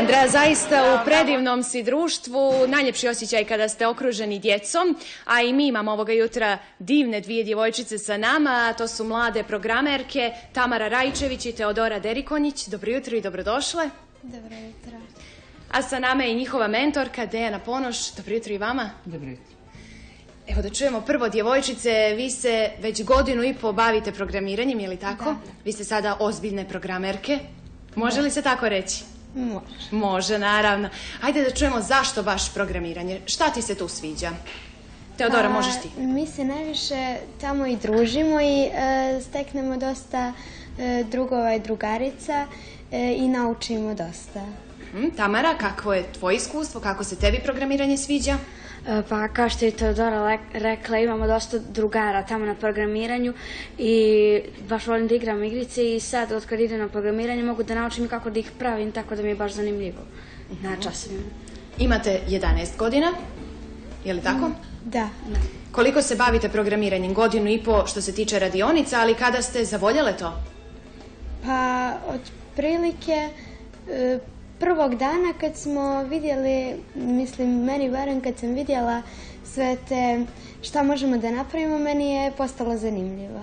Andreja, zaista u predivnom si društvu, najljepši osjećaj kada ste okruženi djecom, a i mi imamo ovoga jutra divne dvije djevojčice sa nama, to su mlade programerke Tamara Rajčević i Teodora Derikonjić. Dobro jutro i dobrodošle. Dobro jutro. A sa nama je i njihova mentorka Dejana Ponoš. Dobro jutro i vama. Dobro jutro. Evo da čujemo prvo, djevojčice, vi se već 1,5 godinu bavite programiranjem, je li tako? Da. Vi ste sada ozbiljne programerke. Može li se tako reći? Može. Može, naravno. Ajde da čujemo zašto baš programiranje. Šta ti se tu sviđa? Teodora, možeš ti. Mi se najviše tamo i družimo i steknemo dosta drugova i drugarica i naučimo dosta. Tamara, kakvo je tvoje iskustvo? Kako se tebi programiranje sviđa? Pa kao što je Teodora rekla, imamo dosta drugara tamo na programiranju i baš volim da igram igrice i sad od kad idem na programiranje mogu da naučim kako da ih pravim, tako da mi je baš zanimljivo na časovima. Imate 11 godina, je li tako? Da. Koliko se bavite programiranjem? 1,5 godinu što se tiče radionica, ali kada ste zavoljele to? Pa otprilike prvog dana kad smo vidjeli, mislim meni barem kad sam vidjela sve te šta možemo da napravimo, meni je postalo zanimljivo.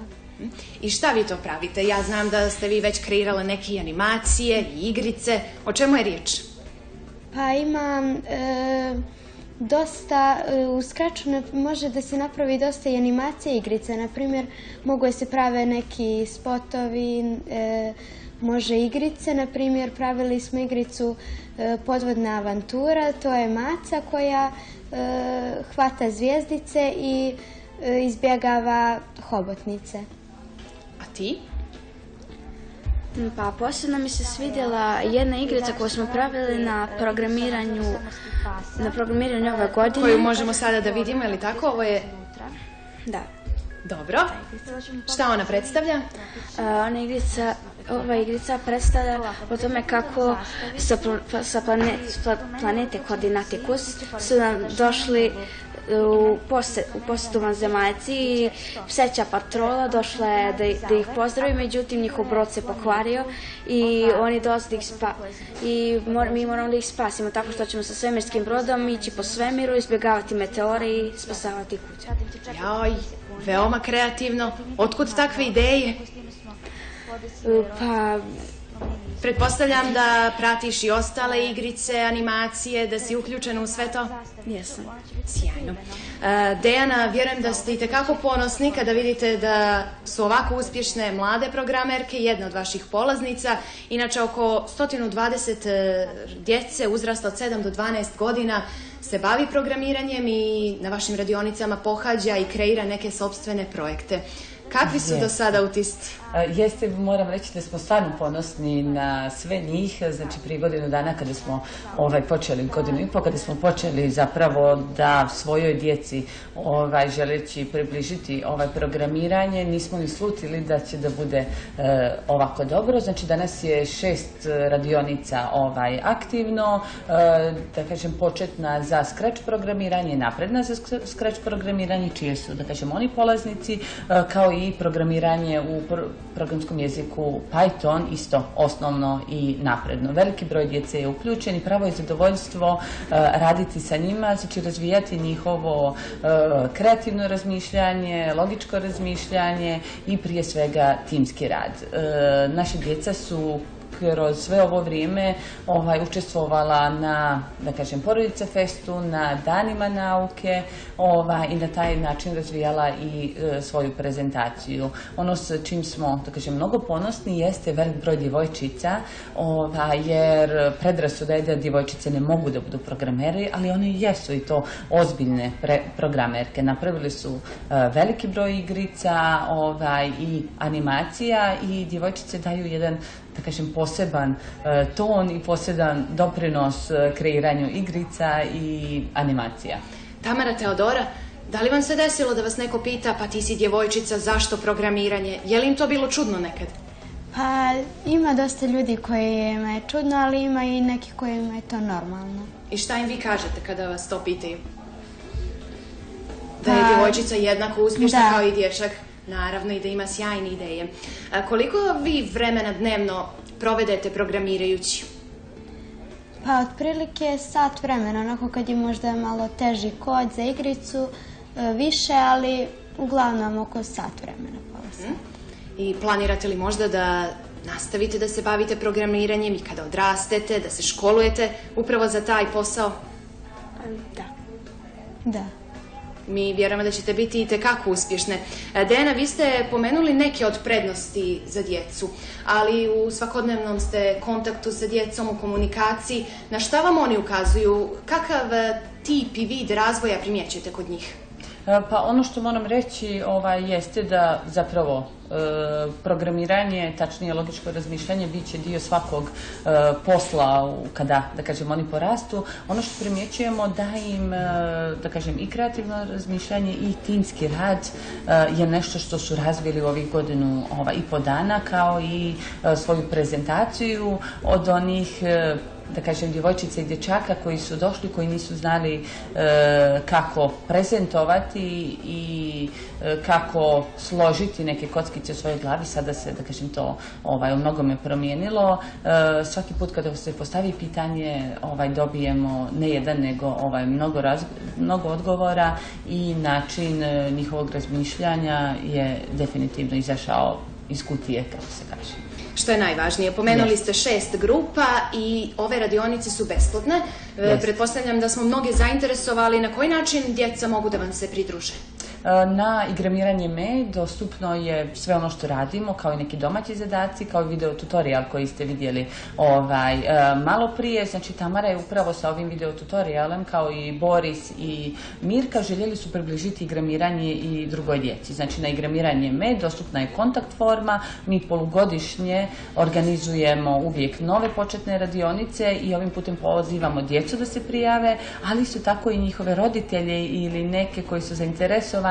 I šta vi to pravite? Ja znam da ste vi već kreirale neke animacije i igrice. O čemu je riječ? Pa ima dosta, u Scratchu može da se napravi dosta i animacije igrice. Naprimjer, mogu da se prave neki spotovi, može igrice. Naprimjer, pravili smo igricu Podvodna avantura. To je maca koja hvata zvijezdice i izbjegava hobotnice. A ti? Pa posebno mi se svidjela jedna igrica koju smo pravili na programiranju ove godine. Koju možemo sada da vidimo, je li tako? Ovo je... Da. Dobro. Šta ona predstavlja? Ova igrica predstavlja o tome kako sa planete Koordinatikus su nam došli u posjetu vanzemaljci i pseća patrola došla je da ih pozdravi, međutim njihov brod se pokvario i oni dolaze i mi moramo da ih spasimo tako što ćemo sa svemirskim brodom ići po svemiru, izbjegavati meteore i spasavati kuće. Joj, veoma kreativno. Otkud takve ideje? Pa... Pretpostavljam da pratiš i ostale igrice, animacije, da si uključena u sve to? Jesam. Sjajno. Dejana, vjerujem da ste itekako ponosni kada vidite da su ovako uspješne mlade programerke, jedna od vaših polaznica. Inače, oko 120 djece uzrasta od 7 do 12 godina se bavi programiranjem i na vašim radionicama pohađa i kreira neke sopstvene projekte. Kakvi su do sada utisci? Jeste, moram reći da smo stvarno ponosni na sve njih. Znači, prije 1 godinu dana kada smo počeli, 1,5 godinu, kada smo počeli zapravo da svojoj djeci želeći približiti programiranje, nismo ni slutili da će da bude ovako dobro. Znači, danas je 6 radionica aktivno, da kažem, početna za Scratch programiranje, napredna za Scratch programiranje, čije su, da kažem, oni polaznici, kao i programiranje u programskom jeziku Python, isto osnovno i napredno. Veliki broj djece je uključen i pravo je zadovoljstvo raditi sa njima, znači razvijati njihovo kreativno razmišljanje, logičko razmišljanje i prije svega timski rad. Naše djeca su kroz sve ovo vrijeme učestvovala na, da kažem, Porodice festu, na danima nauke i na taj način razvijala i svoju prezentaciju. Ono s čim smo, da kažem, mnogo ponosni jeste velik broj djevojčica, jer predrasuda je da djevojčice ne mogu da budu programeri, ali one jesu i to ozbiljne programerke. Napravili su veliki broj igrica i animacija i djevojčice daju jedan, da kažem, poseban ton i poseban doprinos kreiranju igrica i animacija. Tamara, Teodora, da li vam se desilo da vas neko pita, pa ti si djevojčica, zašto programiranje? Je li im to bilo čudno nekad? Pa ima dosta ljudi kojima je čudno, ali ima i neki kojima je to normalno. I šta im vi kažete kada vas to pitaju? Da je djevojčica jednako uspješna kao i dječak? Naravno, i da ima sjajne ideje. Koliko vi vremena dnevno provedete programirajući? Pa otprilike sat vremena, onako kad je možda malo teži kod za igricu, više, ali uglavnom oko sat vremena, pola sata. I planirate li možda da nastavite da se bavite programiranjem i kada odrastete, da se školujete upravo za taj posao? Da. Da. Mi vjerujemo da ćete biti itekako uspješne. Dejana, vi ste pomenuli neke od prednosti za djecu, ali u svakodnevnom ste kontaktu sa djecom, u komunikaciji. Na šta vam oni ukazuju? Kakav tip i vid razvoja primjećujete kod njih? Pa ono što moram reći jeste da zapravo programiranje, tačnije logičko razmišljanje, bit će dio svakog posla kada, da kažem, oni porastu. Ono što primjećujemo da im, da kažem, i kreativno razmišljanje i timski rad je nešto što su razvili u ovih godinu i po dana, kao i svoju prezentaciju od onih, da kažem, djevojčica i dječaka koji su došli, koji nisu znali kako prezentovati i kako složiti neke kockice u svojoj glavi. Sada se, da kažem, to u mnogome promijenilo. Svaki put kada se postavi pitanje dobijemo ne jedan nego mnogo odgovora i način njihovog razmišljanja je definitivno izašao iz kutije, kako se kaže. Što je najvažnije? Pomenuli ste 6 grupa i ove radionice su besplatne. Pretpostavljam da smo mnoge zainteresovali. Na koji način djeca mogu da vam se pridruže? Na Igramiranje Me dostupno je sve ono što radimo, kao i neki domaći zadaci, kao i video tutorial koji ste vidjeli malo prije. Znači, Tamara je upravo sa ovim video tutorialem, kao i Boris i Mirka, željeli su približiti igramiranje i drugoj djeci. Znači, na Igramiranje Me dostupna je kontakt forma, mi polugodišnje organizujemo uvijek nove početne radionice i ovim putem pozivamo djecu da se prijave, ali isto tako i njihove roditelje ili neke koji su zainteresovani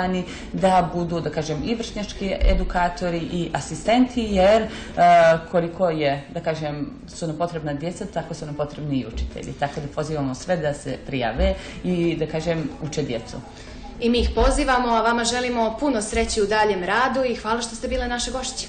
da budu, da kažem, i vršnjački edukatori i asistenti, jer koliko je, da kažem, su nam potrebna djeca, tako su nam potrebni i učitelji. Tako da pozivamo sve da se prijave i, da kažem, uče djecu. I mi ih pozivamo, a vama želimo puno sreće u daljem radu i hvala što ste bile naše gošće.